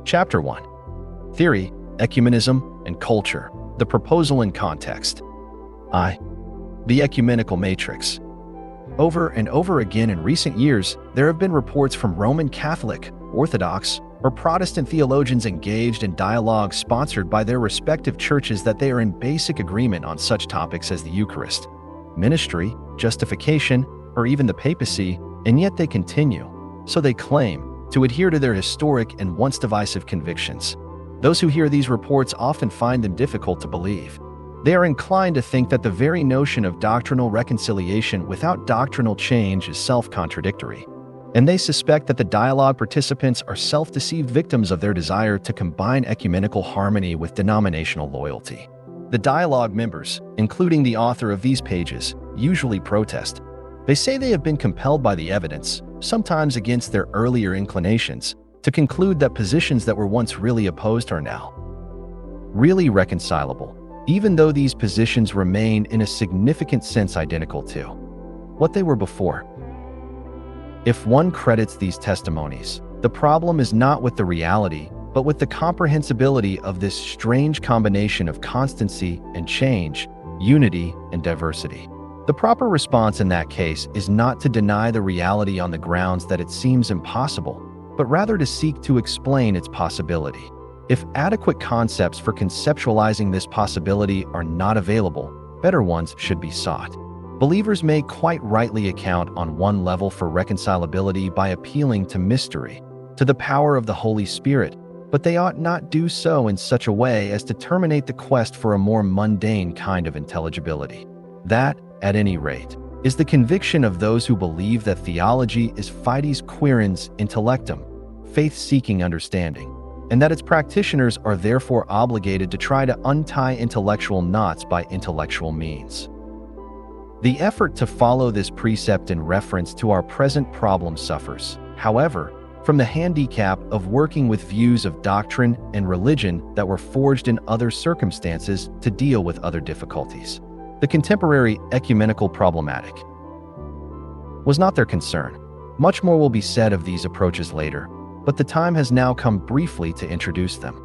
Chapter 1. Theory, Ecumenism, and Culture. The Proposal and Context. The Ecumenical Matrix. Over and over again in recent years, there have been reports from Roman Catholic, Orthodox, or Protestant theologians engaged in dialogue sponsored by their respective churches that they are in basic agreement on such topics as the Eucharist, ministry, justification, or even the papacy, and yet they continue, so they claim, to adhere to their historic and once divisive convictions. Those who hear these reports often find them difficult to believe. They are inclined to think that the very notion of doctrinal reconciliation without doctrinal change is self-contradictory, and they suspect that the dialogue participants are self-deceived victims of their desire to combine ecumenical harmony with denominational loyalty. The dialogue members, including the author of these pages, usually protest. They say they have been compelled by the evidence, sometimes against their earlier inclinations, to conclude that positions that were once really opposed are now really reconcilable, even though these positions remain in a significant sense identical to what they were before. If one credits these testimonies, the problem is not with the reality, but with the comprehensibility of this strange combination of constancy and change, unity and diversity. The proper response in that case is not to deny the reality on the grounds that it seems impossible, but rather to seek to explain its possibility. If adequate concepts for conceptualizing this possibility are not available, better ones should be sought. Believers may quite rightly account on one level for reconcilability by appealing to mystery, to the power of the Holy Spirit, but they ought not do so in such a way as to terminate the quest for a more mundane kind of intelligibility. That, at any rate, is the conviction of those who believe that theology is fides quaerens intellectum, faith-seeking understanding, and that its practitioners are therefore obligated to try to untie intellectual knots by intellectual means. The effort to follow this precept in reference to our present problem suffers, however, from the handicap of working with views of doctrine and religion that were forged in other circumstances to deal with other difficulties. The contemporary ecumenical problematic was not their concern. Much more will be said of these approaches later, but the time has now come briefly to introduce them.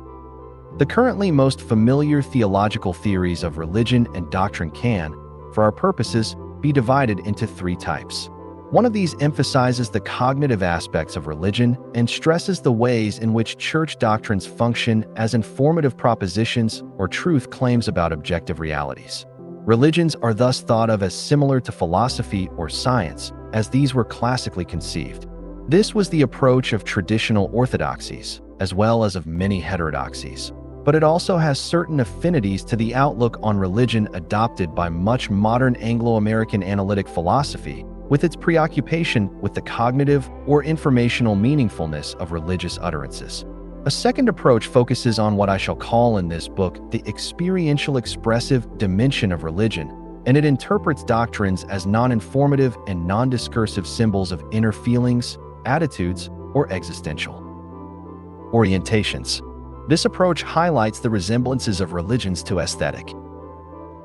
The currently most familiar theological theories of religion and doctrine can, for our purposes, be divided into three types. One of these emphasizes the cognitive aspects of religion and stresses the ways in which church doctrines function as informative propositions or truth claims about objective realities. Religions are thus thought of as similar to philosophy or science, as these were classically conceived. This was the approach of traditional orthodoxies, as well as of many heterodoxies, but it also has certain affinities to the outlook on religion adopted by much modern Anglo-American analytic philosophy, with its preoccupation with the cognitive or informational meaningfulness of religious utterances. A second approach focuses on what I shall call in this book the experiential expressive dimension of religion, and it interprets doctrines as non-informative and non-discursive symbols of inner feelings, attitudes, or existential orientations. This approach highlights the resemblances of religions to aesthetic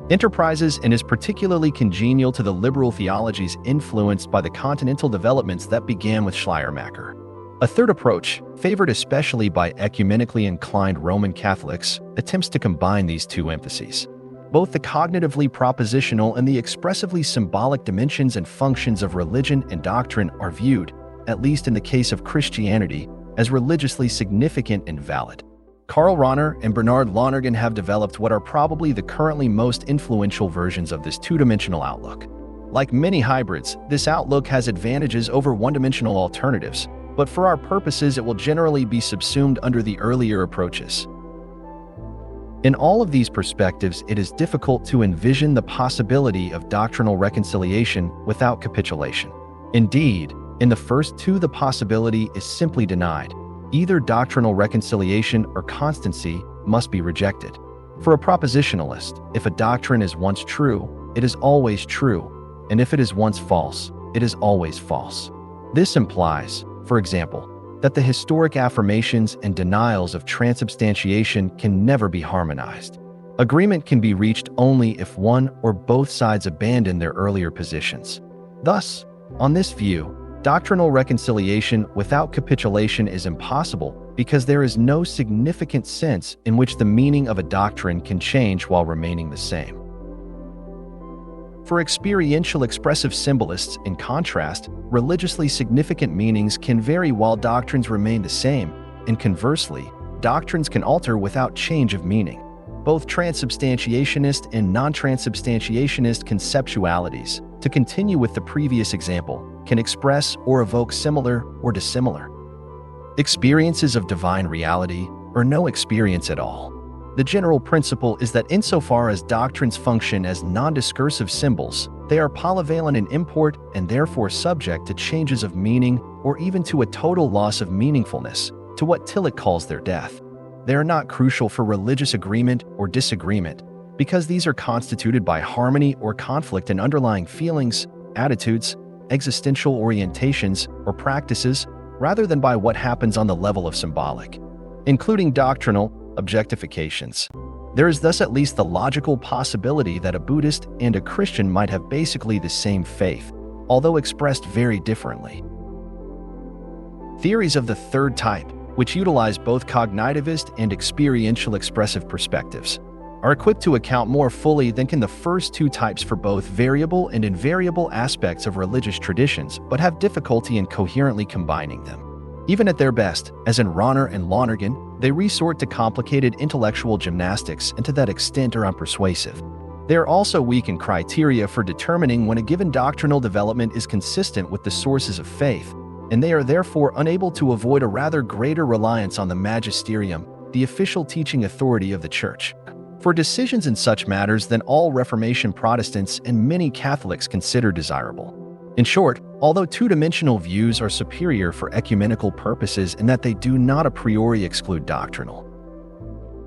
enterprises and is particularly congenial to the liberal theologies influenced by the continental developments that began with Schleiermacher. A third approach, favored especially by ecumenically inclined Roman Catholics, attempts to combine these two emphases. Both the cognitively propositional and the expressively symbolic dimensions and functions of religion and doctrine are viewed, at least in the case of Christianity, as religiously significant and valid. Karl Rahner and Bernard Lonergan have developed what are probably the currently most influential versions of this two-dimensional outlook. Like many hybrids, this outlook has advantages over one-dimensional alternatives, but for our purposes it will generally be subsumed under the earlier approaches. In all of these perspectives, it is difficult to envision the possibility of doctrinal reconciliation without capitulation. Indeed, in the first two the possibility is simply denied. Either doctrinal reconciliation or constancy must be rejected. For a propositionalist, if a doctrine is once true, it is always true, and if it is once false, it is always false. This implies, for example, that the historic affirmations and denials of transubstantiation can never be harmonized. Agreement can be reached only if one or both sides abandon their earlier positions. Thus, on this view, Doctrinal reconciliation without capitulation is impossible because there is no significant sense in which the meaning of a doctrine can change while remaining the same. For experiential expressive symbolists, in contrast, religiously significant meanings can vary while doctrines remain the same, and conversely, doctrines can alter without change of meaning. Both transubstantiationist and non-transubstantiationist conceptualities, to continue with the previous example, can express or evoke similar or dissimilar experiences of divine reality or no experience at all. The general principle is that insofar as doctrines function as non-discursive symbols, they are polyvalent in import and therefore subject to changes of meaning or even to a total loss of meaningfulness, to what Tillich calls their death. They are not crucial for religious agreement or disagreement, because these are constituted by harmony or conflict in underlying feelings, attitudes, existential orientations, or practices, rather than by what happens on the level of symbolic, including doctrinal objectifications. There is thus at least the logical possibility that a Buddhist and a Christian might have basically the same faith, although expressed very differently. Theories of the third type, which utilize both cognitivist and experiential expressive perspectives, are equipped to account more fully than can the first two types for both variable and invariable aspects of religious traditions, but have difficulty in coherently combining them. Even at their best, as in Ronner and Lonergan, they resort to complicated intellectual gymnastics and to that extent are unpersuasive. They are also weak in criteria for determining when a given doctrinal development is consistent with the sources of faith, and they are therefore unable to avoid a rather greater reliance on the magisterium, the official teaching authority of the Church, for decisions in such matters than all Reformation Protestants and many Catholics consider desirable. In short, although two-dimensional views are superior for ecumenical purposes in that they do not a priori exclude doctrinal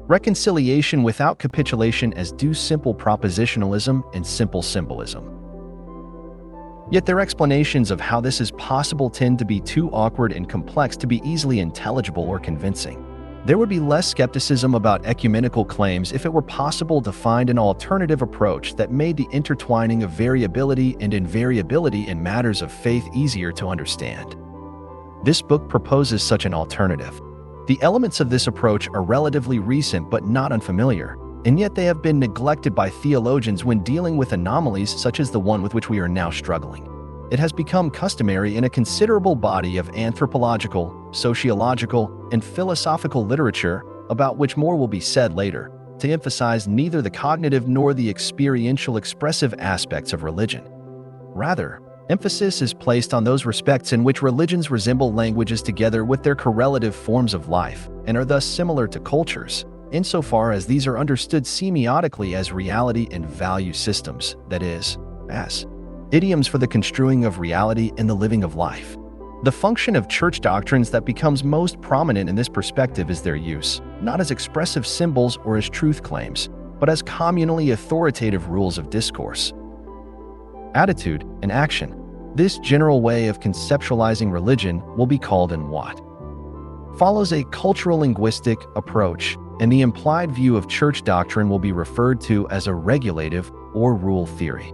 reconciliation without capitulation as do simple propositionalism and simple symbolism. Yet their explanations of how this is possible tend to be too awkward and complex to be easily intelligible or convincing. There would be less skepticism about ecumenical claims if it were possible to find an alternative approach that made the intertwining of variability and invariability in matters of faith easier to understand. This book proposes such an alternative. The elements of this approach are relatively recent but not unfamiliar, and yet they have been neglected by theologians when dealing with anomalies such as the one with which we are now struggling. It has become customary in a considerable body of anthropological, sociological, and philosophical literature, about which more will be said later, to emphasize neither the cognitive nor the experiential expressive aspects of religion. Rather, emphasis is placed on those respects in which religions resemble languages together with their correlative forms of life, and are thus similar to cultures, insofar as these are understood semiotically as reality and value systems, that is, as idioms for the construing of reality and the living of life. The function of church doctrines that becomes most prominent in this perspective is their use, not as expressive symbols or as truth claims, but as communally authoritative rules of discourse, attitude, and action. This general way of conceptualizing religion will be called in what follows a cultural-linguistic approach, and the implied view of church doctrine will be referred to as a regulative or rule theory.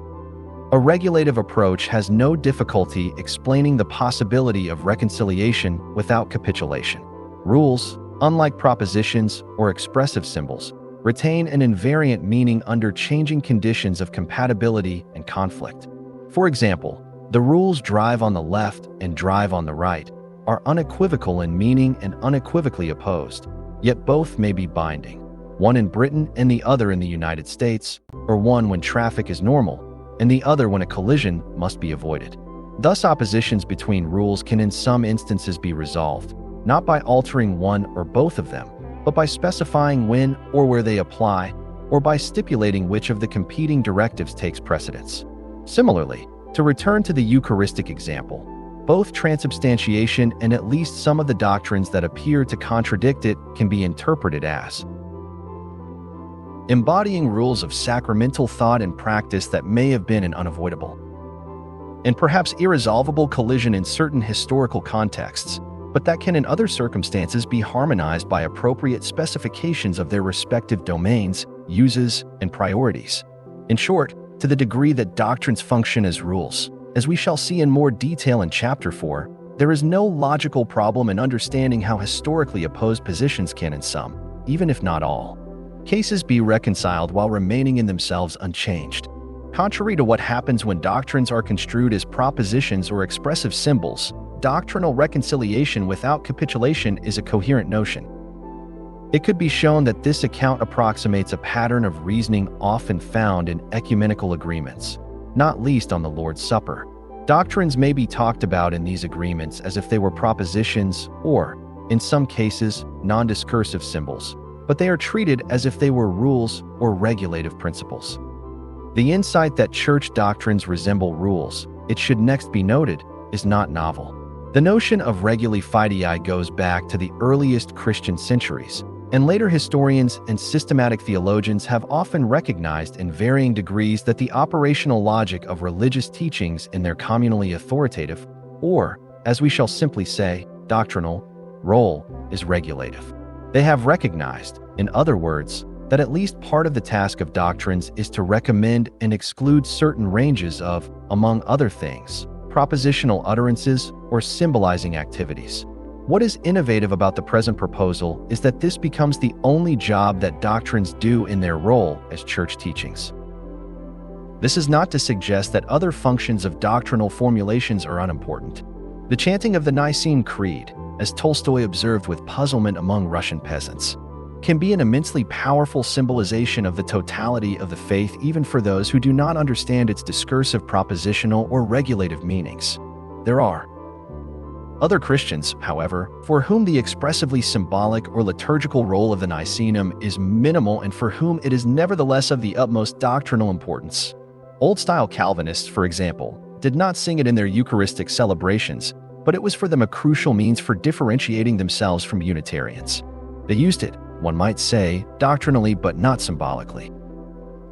A regulative approach has no difficulty explaining the possibility of reconciliation without capitulation. Rules, unlike propositions or expressive symbols, retain an invariant meaning under changing conditions of compatibility and conflict. For example, the rules drive on the left and drive on the right are unequivocal in meaning and unequivocally opposed, yet both may be binding, one in Britain and the other in the United States, or one when traffic is normal, and the other when a collision must be avoided. Thus, oppositions between rules can in some instances be resolved, not by altering one or both of them, but by specifying when or where they apply, or by stipulating which of the competing directives takes precedence. Similarly, to return to the Eucharistic example, both transubstantiation and at least some of the doctrines that appear to contradict it can be interpreted as embodying rules of sacramental thought and practice that may have been an unavoidable and perhaps irresolvable collision in certain historical contexts, but that can in other circumstances be harmonized by appropriate specifications of their respective domains, uses, and priorities. In short, to the degree that doctrines function as rules, As we shall see in more detail in Chapter 4, there is no logical problem in understanding how historically opposed positions can, in some, even if not all, cases be reconciled while remaining in themselves unchanged. Contrary to what happens when doctrines are construed as propositions or expressive symbols, doctrinal reconciliation without capitulation is a coherent notion. It could be shown that this account approximates a pattern of reasoning often found in ecumenical agreements, not least on the Lord's Supper. Doctrines may be talked about in these agreements as if they were propositions or, in some cases, non-discursive symbols, but they are treated as if they were rules or regulative principles. The insight that church doctrines resemble rules, it should next be noted, is not novel. The notion of reguli fidei goes back to the earliest Christian centuries, and later historians and systematic theologians have often recognized in varying degrees that the operational logic of religious teachings in their communally authoritative, or, as we shall simply say, doctrinal, role is regulative. They have recognized, in other words, that at least part of the task of doctrines is to recommend and exclude certain ranges of, among other things, propositional utterances or symbolizing activities. What is innovative about the present proposal is that this becomes the only job that doctrines do in their role as church teachings. This is not to suggest that other functions of doctrinal formulations are unimportant. The chanting of the Nicene Creed, as Tolstoy observed with puzzlement among Russian peasants, can be an immensely powerful symbolization of the totality of the faith even for those who do not understand its discursive propositional or regulative meanings. There are other Christians, however, for whom the expressively symbolic or liturgical role of the Nicenaeum is minimal and for whom it is nevertheless of the utmost doctrinal importance. Old-style Calvinists, for example, did not sing it in their Eucharistic celebrations, but it was for them a crucial means for differentiating themselves from Unitarians. They used it, one might say, doctrinally but not symbolically.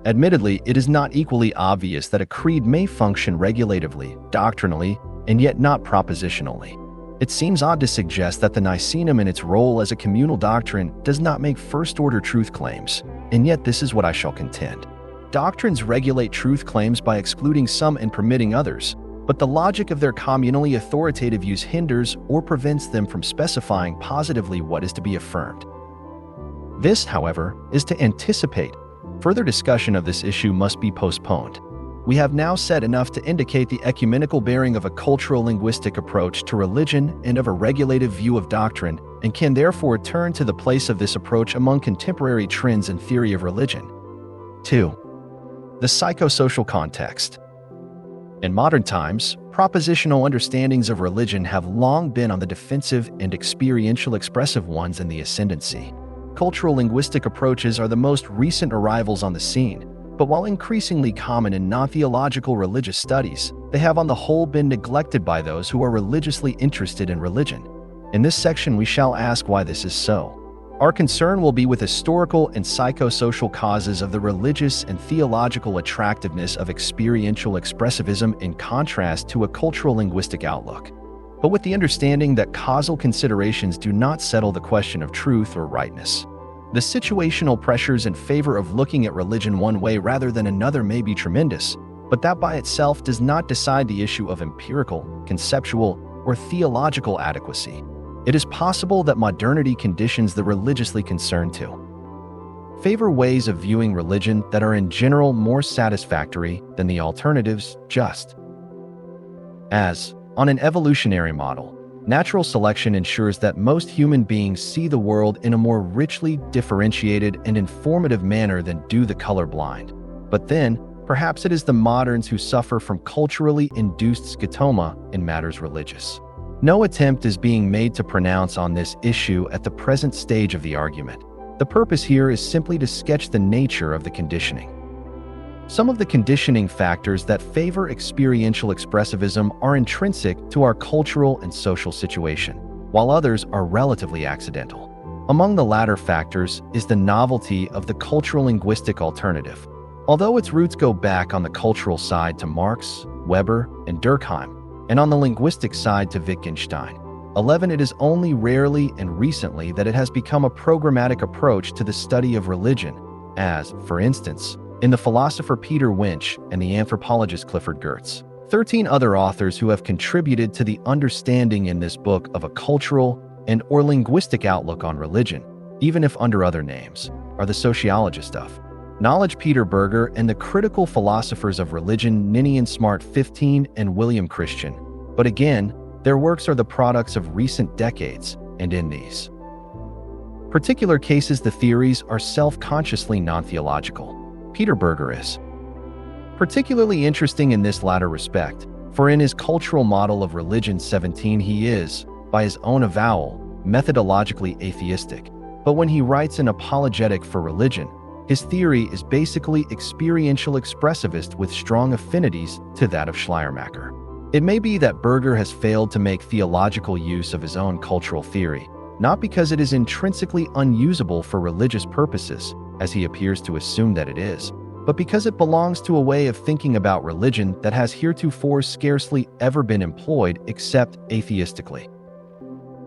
Admittedly, it is not equally obvious that a creed may function regulatively, doctrinally, and yet not propositionally. It seems odd to suggest that the Nicenaeum in its role as a communal doctrine does not make first-order truth claims, and yet this is what I shall contend. Doctrines regulate truth claims by excluding some and permitting others, but the logic of their communally authoritative use hinders or prevents them from specifying positively what is to be affirmed. This, however, is to anticipate. Further discussion of this issue must be postponed. We have now said enough to indicate the ecumenical bearing of a cultural linguistic approach to religion and of a regulative view of doctrine, and can therefore turn to the place of this approach among contemporary trends in theory of religion. 2. The psychosocial context. In modern times, propositional understandings of religion have long been on the defensive and experiential expressive ones in the ascendancy. Cultural linguistic approaches are the most recent arrivals on the scene, but while increasingly common in non-theological religious studies, they have on the whole been neglected by those who are religiously interested in religion. In this section we shall ask why this is so. Our concern will be with historical and psychosocial causes of the religious and theological attractiveness of experiential expressivism in contrast to a cultural linguistic outlook, but with the understanding that causal considerations do not settle the question of truth or rightness. The situational pressures in favor of looking at religion one way rather than another may be tremendous, but that by itself does not decide the issue of empirical, conceptual, or theological adequacy. It is possible that modernity conditions the religiously concerned to favor ways of viewing religion that are in general more satisfactory than the alternatives, just as, on an evolutionary model, natural selection ensures that most human beings see the world in a more richly differentiated and informative manner than do the colorblind. But then, perhaps it is the moderns who suffer from culturally induced scotoma in matters religious. No attempt is being made to pronounce on this issue at the present stage of the argument. The purpose here is simply to sketch the nature of the conditioning. Some of the conditioning factors that favor experiential expressivism are intrinsic to our cultural and social situation, while others are relatively accidental. Among the latter factors is the novelty of the cultural linguistic alternative. Although its roots go back on the cultural side to Marx, Weber, and Durkheim, and on the linguistic side to Wittgenstein, 11, it is only rarely and recently that it has become a programmatic approach to the study of religion, as, for instance, in the philosopher Peter Winch and the anthropologist Clifford Geertz. 13 other authors who have contributed to the understanding in this book of a cultural and/or linguistic outlook on religion, even if under other names, are the sociologist of knowledge Peter Berger and the critical philosophers of religion Ninian Smart 15 and William Christian. But again, their works are the products of recent decades, and in these particular cases the theories are self-consciously non-theological. Peter Berger is particularly interesting in this latter respect, for in his cultural model of religion 17 he is, by his own avowal, methodologically atheistic. But when he writes an apologetic for religion, his theory is basically experiential expressivist with strong affinities to that of Schleiermacher. It may be that Berger has failed to make theological use of his own cultural theory, not because it is intrinsically unusable for religious purposes, as he appears to assume that it is, but because it belongs to a way of thinking about religion that has heretofore scarcely ever been employed except atheistically.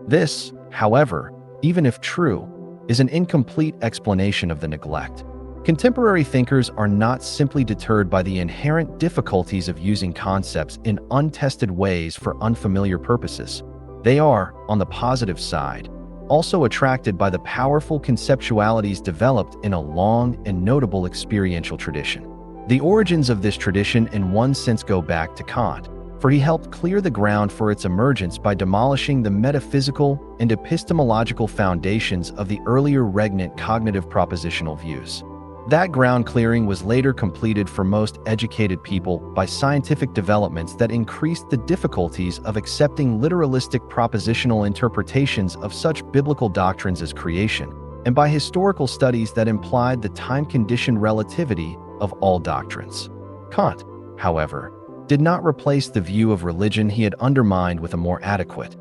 This, however, even if true, is an incomplete explanation of the neglect. Contemporary thinkers are not simply deterred by the inherent difficulties of using concepts in untested ways for unfamiliar purposes. They are, on the positive side, also attracted by the powerful conceptualities developed in a long and notable experiential tradition. The origins of this tradition in one sense go back to Kant, for he helped clear the ground for its emergence by demolishing the metaphysical and epistemological foundations of the earlier regnant cognitive propositional views. That ground clearing was later completed for most educated people by scientific developments that increased the difficulties of accepting literalistic propositional interpretations of such biblical doctrines as creation, and by historical studies that implied the time-conditioned relativity of all doctrines. Kant, however, did not replace the view of religion he had undermined with a more adequate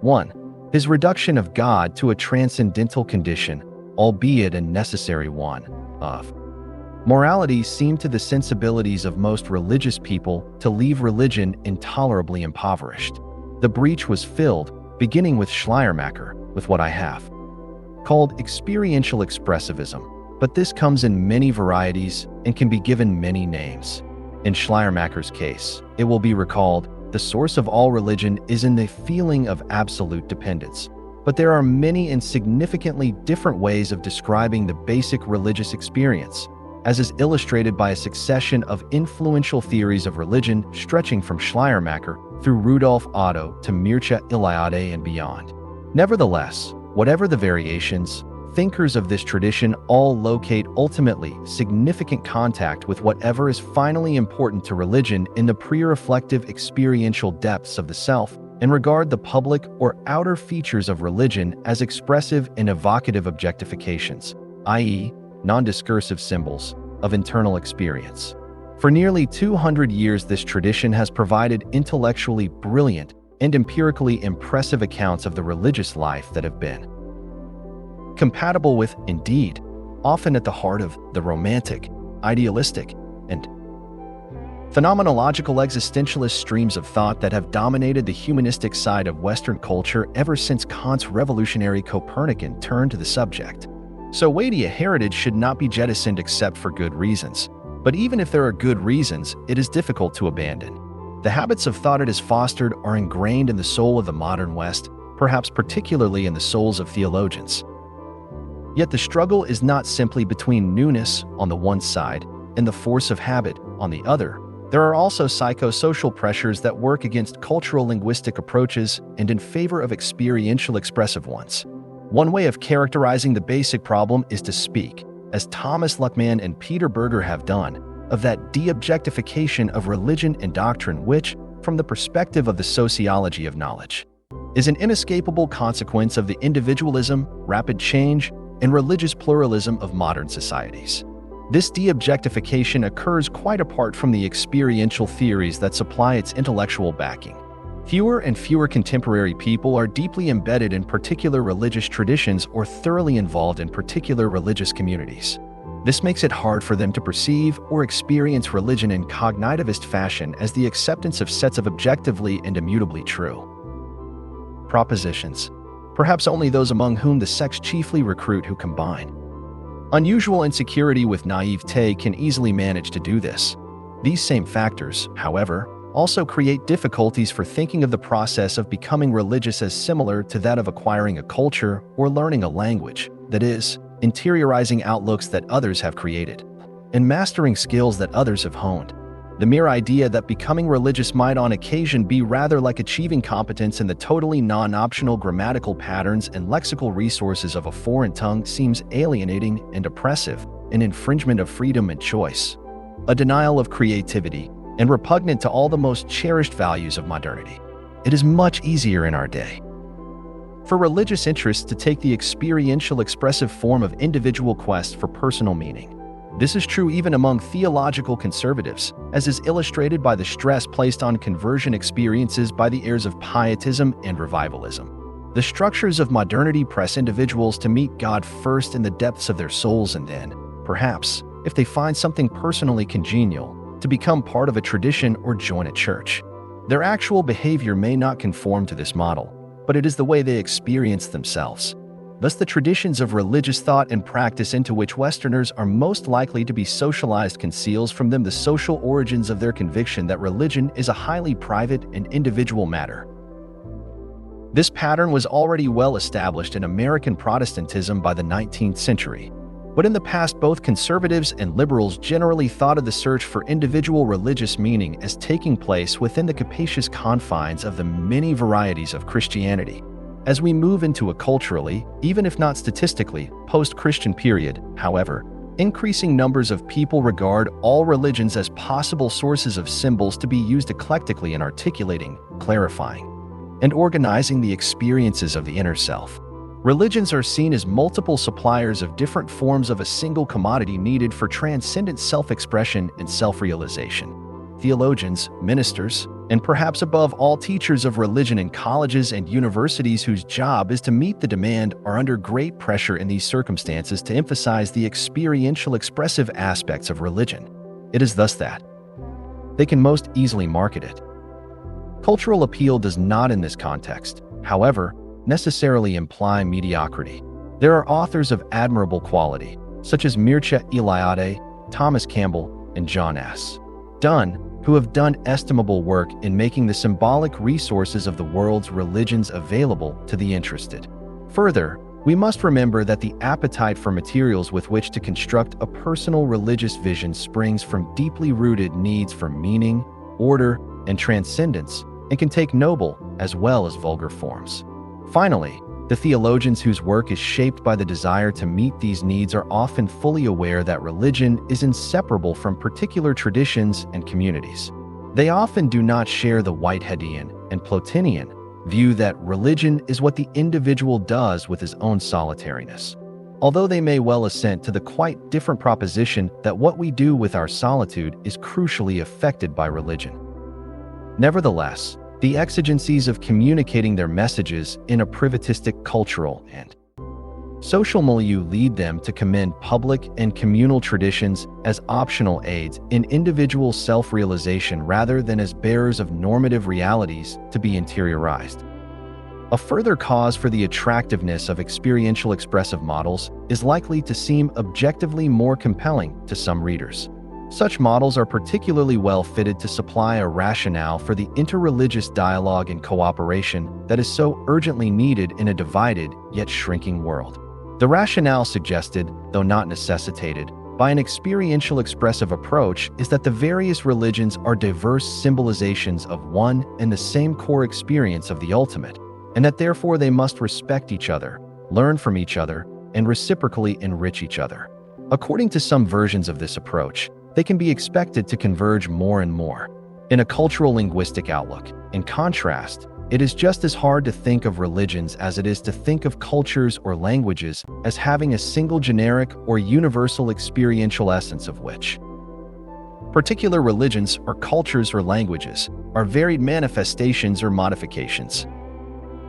one. His reduction of God to a transcendental condition, albeit a necessary one, of morality seemed to the sensibilities of most religious people to leave religion intolerably impoverished. The breach was filled, beginning with Schleiermacher, with what I have called experiential expressivism, but this comes in many varieties and can be given many names. In Schleiermacher's case, it will be recalled, the source of all religion is in the feeling of absolute dependence. But there are many and significantly different ways of describing the basic religious experience, as is illustrated by a succession of influential theories of religion stretching from Schleiermacher through Rudolf Otto to Mircea Eliade and beyond. Nevertheless, whatever the variations, thinkers of this tradition all locate ultimately significant contact with whatever is finally important to religion in the pre-reflective experiential depths of the self, and regard the public or outer features of religion as expressive and evocative objectifications, i.e., non-discursive symbols, of internal experience. For nearly 200 years this tradition has provided intellectually brilliant and empirically impressive accounts of the religious life that have been compatible with, indeed, often at the heart of, the romantic, idealistic, and phenomenological existentialist streams of thought that have dominated the humanistic side of Western culture ever since Kant's revolutionary Copernican turn to the subject. So weighty a heritage should not be jettisoned except for good reasons. But even if there are good reasons, it is difficult to abandon. The habits of thought it has fostered are ingrained in the soul of the modern West, perhaps particularly in the souls of theologians. Yet the struggle is not simply between newness on the one side and the force of habit on the other. There are also psychosocial pressures that work against cultural linguistic approaches and in favor of experiential expressive ones. One way of characterizing the basic problem is to speak, as Thomas Luckman and Peter Berger have done, of that de-objectification of religion and doctrine which, from the perspective of the sociology of knowledge, is an inescapable consequence of the individualism, rapid change, and religious pluralism of modern societies. This de-objectification occurs quite apart from the experiential theories that supply its intellectual backing. Fewer and fewer contemporary people are deeply embedded in particular religious traditions or thoroughly involved in particular religious communities. This makes it hard for them to perceive or experience religion in cognitivist fashion as the acceptance of sets of objectively and immutably true propositions, perhaps only those among whom the sects chiefly recruit who combine unusual insecurity with naivete can easily manage to do this. These same factors, however, also create difficulties for thinking of the process of becoming religious as similar to that of acquiring a culture or learning a language, that is, interiorizing outlooks that others have created, and mastering skills that others have honed. The mere idea that becoming religious might on occasion be rather like achieving competence in the totally non-optional grammatical patterns and lexical resources of a foreign tongue seems alienating and oppressive, an infringement of freedom and choice, a denial of creativity, and repugnant to all the most cherished values of modernity. It is much easier in our day for religious interests to take the experiential expressive form of individual quest for personal meaning. This is true even among theological conservatives, as is illustrated by the stress placed on conversion experiences by the heirs of pietism and revivalism. The structures of modernity press individuals to meet God first in the depths of their souls and then, perhaps, if they find something personally congenial, to become part of a tradition or join a church. Their actual behavior may not conform to this model, but it is the way they experience themselves. Thus, the traditions of religious thought and practice into which Westerners are most likely to be socialized conceals from them the social origins of their conviction that religion is a highly private and individual matter. This pattern was already well established in American Protestantism by the 19th century. But in the past, both conservatives and liberals generally thought of the search for individual religious meaning as taking place within the capacious confines of the many varieties of Christianity. As we move into a culturally, even if not statistically, post-Christian period, however, increasing numbers of people regard all religions as possible sources of symbols to be used eclectically in articulating, clarifying, and organizing the experiences of the inner self. Religions are seen as multiple suppliers of different forms of a single commodity needed for transcendent self-expression and self-realization. Theologians, ministers, and perhaps above all teachers of religion in colleges and universities whose job is to meet the demand are under great pressure in these circumstances to emphasize the experiential expressive aspects of religion. It is thus that they can most easily market it. Cultural appeal does not in this context, however, necessarily imply mediocrity. There are authors of admirable quality, such as Mircea Eliade, Thomas Campbell, and John S. Donne, who have done estimable work in making the symbolic resources of the world's religions available to the interested. Further, we must remember that the appetite for materials with which to construct a personal religious vision springs from deeply rooted needs for meaning, order, and transcendence, and can take noble as well as vulgar forms. Finally, the theologians whose work is shaped by the desire to meet these needs are often fully aware that religion is inseparable from particular traditions and communities. They often do not share the Whiteheadian and Plotinian view that religion is what the individual does with his own solitariness, although they may well assent to the quite different proposition that what we do with our solitude is crucially affected by religion. Nevertheless, the exigencies of communicating their messages in a privatistic cultural and social milieu lead them to commend public and communal traditions as optional aids in individual self-realization rather than as bearers of normative realities to be interiorized. A further cause for the attractiveness of experiential expressive models is likely to seem objectively more compelling to some readers. Such models are particularly well fitted to supply a rationale for the interreligious dialogue and cooperation that is so urgently needed in a divided yet shrinking world. The rationale suggested, though not necessitated, by an experiential expressive approach is that the various religions are diverse symbolizations of one and the same core experience of the ultimate, and that therefore they must respect each other, learn from each other, and reciprocally enrich each other. According to some versions of this approach, they can be expected to converge more and more. In a cultural linguistic outlook, in contrast, it is just as hard to think of religions as it is to think of cultures or languages as having a single generic or universal experiential essence of which particular religions or cultures or languages are varied manifestations or modifications.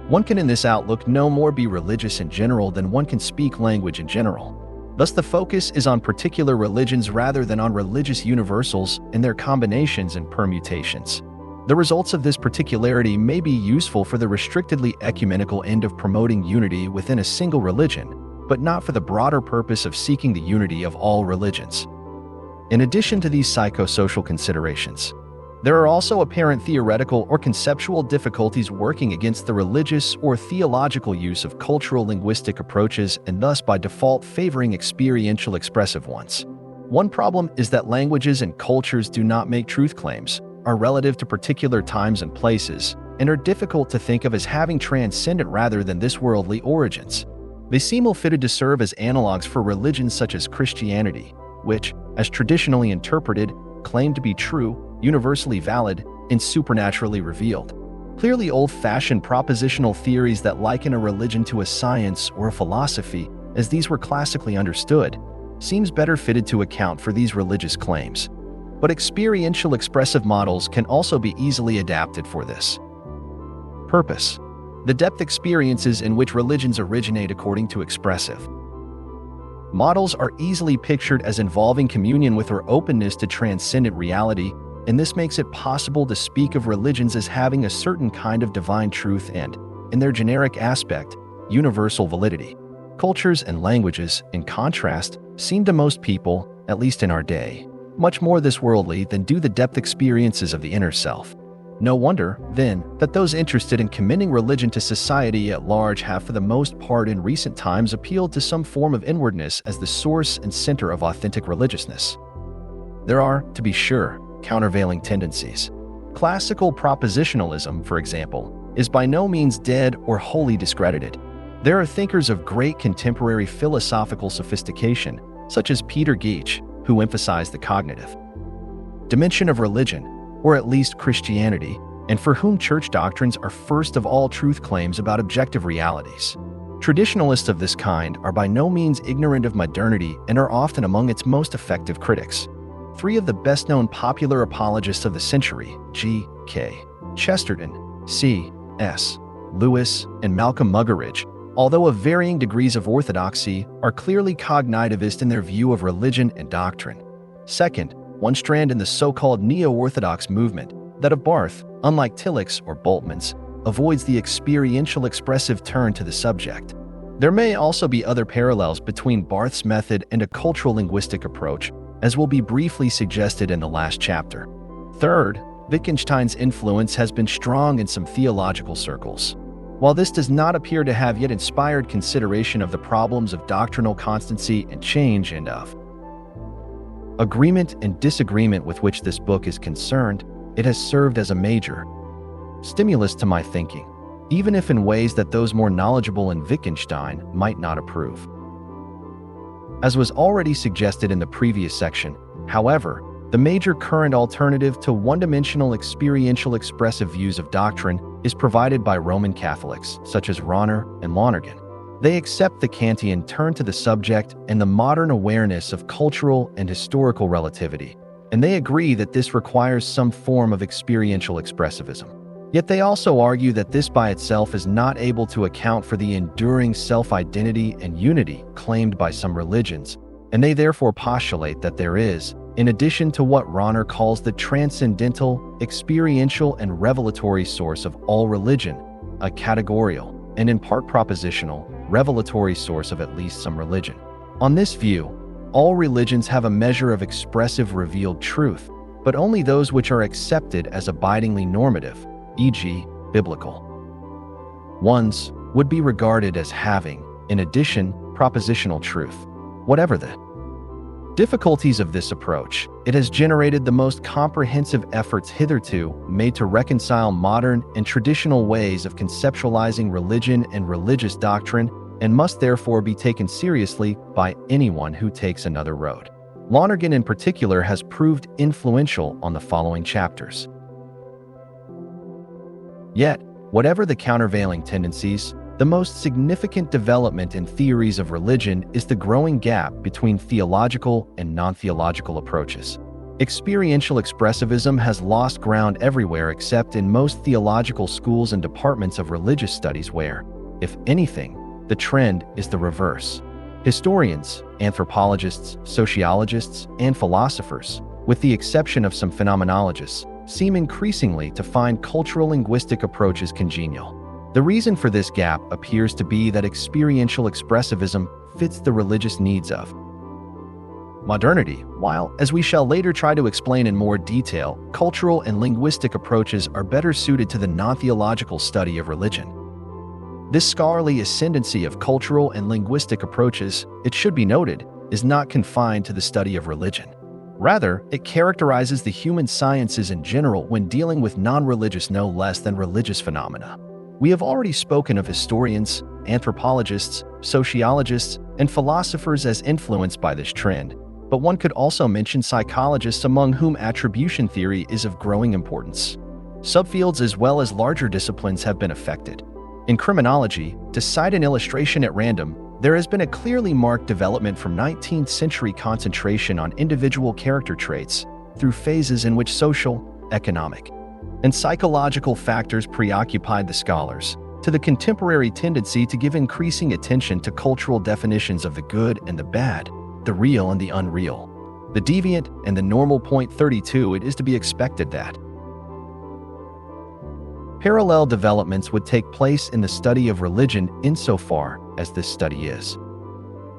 One can in this outlook no more be religious in general than one can speak language in general. Thus, the focus is on particular religions rather than on religious universals and their combinations and permutations. The results of this particularity may be useful for the restrictedly ecumenical end of promoting unity within a single religion, but not for the broader purpose of seeking the unity of all religions. In addition to these psychosocial considerations, there are also apparent theoretical or conceptual difficulties working against the religious or theological use of cultural linguistic approaches and thus by default favoring experiential expressive ones. One problem is that languages and cultures do not make truth claims, are relative to particular times and places, and are difficult to think of as having transcendent rather than this worldly origins. They seem ill-fitted to serve as analogs for religions such as Christianity, which, as traditionally interpreted, claim to be true, universally valid, and supernaturally revealed. Clearly old-fashioned propositional theories that liken a religion to a science or a philosophy, as these were classically understood, seems better fitted to account for these religious claims. But experiential expressive models can also be easily adapted for this purpose. The depth experiences in which religions originate according to expressive models are easily pictured as involving communion with or openness to transcendent reality, and this makes it possible to speak of religions as having a certain kind of divine truth and, in their generic aspect, universal validity. Cultures and languages, in contrast, seem to most people, at least in our day, much more this worldly than do the depth experiences of the inner self. No wonder, then, that those interested in commending religion to society at large have for the most part in recent times appealed to some form of inwardness as the source and center of authentic religiousness. There are, to be sure, countervailing tendencies. Classical propositionalism, for example, is by no means dead or wholly discredited. There are thinkers of great contemporary philosophical sophistication, such as Peter Geach, who emphasize the cognitive dimension of religion, or at least Christianity, and for whom church doctrines are first of all truth claims about objective realities. Traditionalists of this kind are by no means ignorant of modernity and are often among its most effective critics. Three of the best-known popular apologists of the century, G.K. Chesterton, C.S. Lewis, and Malcolm Muggeridge, although of varying degrees of orthodoxy, are clearly cognitivist in their view of religion and doctrine. Second, one strand in the so-called neo-orthodox movement, that of Barth, unlike Tillich's or Bultmann's, avoids the experiential expressive turn to the subject. There may also be other parallels between Barth's method and a cultural linguistic approach, as will be briefly suggested in the last chapter. Third, Wittgenstein's influence has been strong in some theological circles. While this does not appear to have yet inspired consideration of the problems of doctrinal constancy and change and of agreement and disagreement with which this book is concerned, it has served as a major stimulus to my thinking, even if in ways that those more knowledgeable in Wittgenstein might not approve. As was already suggested in the previous section, however, the major current alternative to one-dimensional experiential expressive views of doctrine is provided by Roman Catholics, such as Rahner and Lonergan. They accept the Kantian turn to the subject and the modern awareness of cultural and historical relativity, and they agree that this requires some form of experiential expressivism. Yet they also argue that this by itself is not able to account for the enduring self-identity and unity claimed by some religions, and they therefore postulate that there is, in addition to what Rahner calls the transcendental, experiential, and revelatory source of all religion, a categorical, and in part propositional, revelatory source of at least some religion. On this view, all religions have a measure of expressive revealed truth, but only those which are accepted as abidingly normative, e.g., biblical ones, would be regarded as having, in addition, propositional truth. Whatever the difficulties of this approach, it has generated the most comprehensive efforts hitherto made to reconcile modern and traditional ways of conceptualizing religion and religious doctrine, and must therefore be taken seriously by anyone who takes another road. Lonergan in particular has proved influential on the following chapters. Yet, whatever the countervailing tendencies, the most significant development in theories of religion is the growing gap between theological and non-theological approaches. Experiential expressivism has lost ground everywhere except in most theological schools and departments of religious studies where, if anything, the trend is the reverse. Historians, anthropologists, sociologists, and philosophers, with the exception of some phenomenologists, seem increasingly to find cultural linguistic approaches congenial. The reason for this gap appears to be that experiential expressivism fits the religious needs of modernity, while, as we shall later try to explain in more detail, cultural and linguistic approaches are better suited to the non-theological study of religion. This scholarly ascendancy of cultural and linguistic approaches, it should be noted, is not confined to the study of religion. Rather, it characterizes the human sciences in general when dealing with non-religious no less than religious phenomena. We have already spoken of historians, anthropologists, sociologists, and philosophers as influenced by this trend, but one could also mention psychologists among whom attribution theory is of growing importance. Subfields as well as larger disciplines have been affected. In criminology, to cite an illustration at random, there has been a clearly marked development from 19th century concentration on individual character traits through phases in which social, economic, and psychological factors preoccupied the scholars, to the contemporary tendency to give increasing attention to cultural definitions of the good and the bad, the real and the unreal, the deviant and the normal. 32 It is to be expected that parallel developments would take place in the study of religion insofar as this study is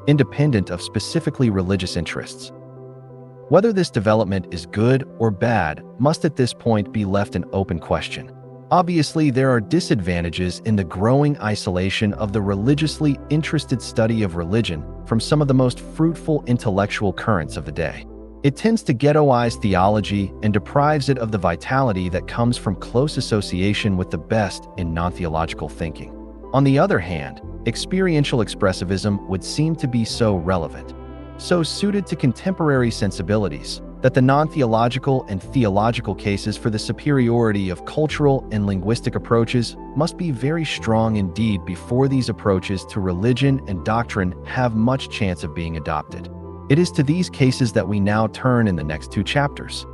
independent of specifically religious interests. Whether this development is good or bad must at this point be left an open question. Obviously, there are disadvantages in the growing isolation of the religiously interested study of religion from some of the most fruitful intellectual currents of the day. It tends to ghettoize theology and deprives it of the vitality that comes from close association with the best in non-theological thinking. On the other hand, experiential expressivism would seem to be so relevant, so suited to contemporary sensibilities, that the non-theological and theological cases for the superiority of cultural and linguistic approaches must be very strong indeed before these approaches to religion and doctrine have much chance of being adopted. It is to these cases that we now turn in the next two chapters.